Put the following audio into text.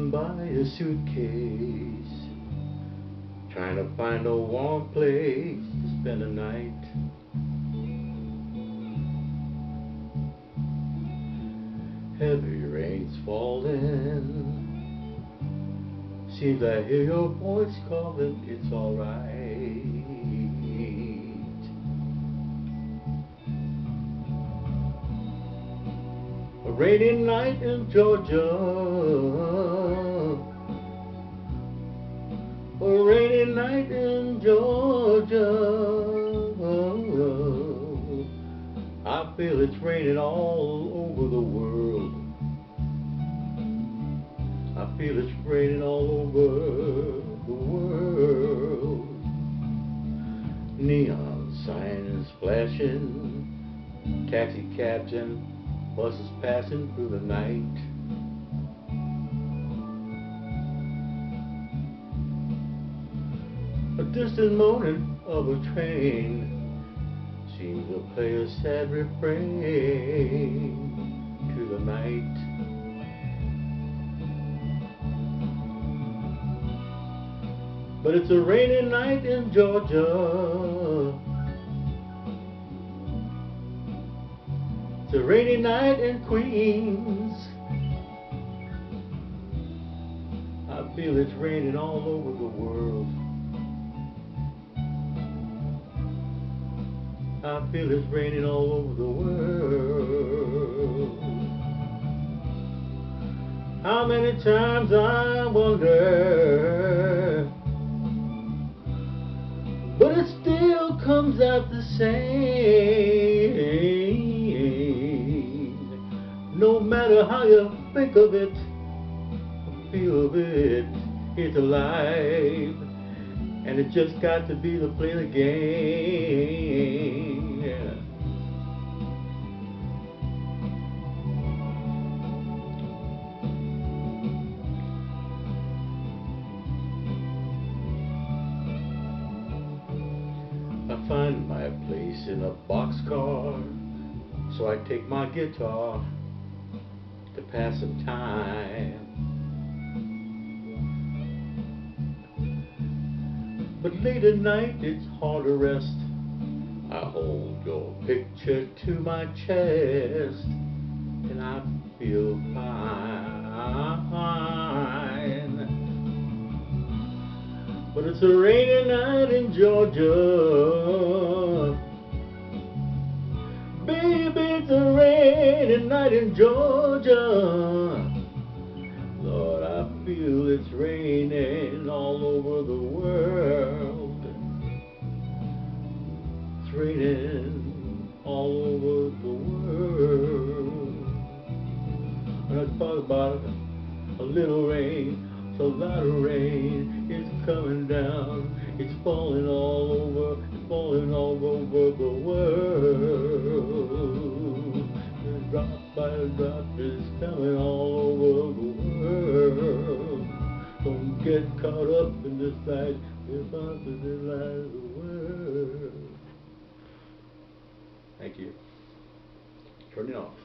sitting by a suitcase, trying to find a warm place to spend the night. Heavy rain's falling, seems I hear your voice calling, it's alright. A rainy night in Georgia, a rainy night in Georgia. I feel it's raining all over the world. I feel it's raining all over the world. Neon signs flashing, taxi cabs and buses passing through the night. A distant moaning of a train seems to play a sad refrain to the night. But it's a rainy night in Georgia. It's a rainy night in Queens. I feel it's raining all over the world. I feel it's raining all over the world. How many times I wonder, but it still comes out the same. No matter how you think of it, feel of it, it's alive. And it just got to be to play the game. Yeah. I find my place in a boxcar, so I take my guitar to pass some time. But late at night it's hard to rest. I hold your picture to my chest, and I feel fine. But it's a rainy night in Georgia. Baby, it's a rainy night in Georgia. Lord, I feel it's raining all over the world. It's raining all over the world. When I talk about a little rain, it's a lot of rain. It's coming down. It's falling all over. It's falling all over the world. Drop by drop is coming all over the world. Don't get caught up in this light, if I could realize the world. Thank you. Turn it off.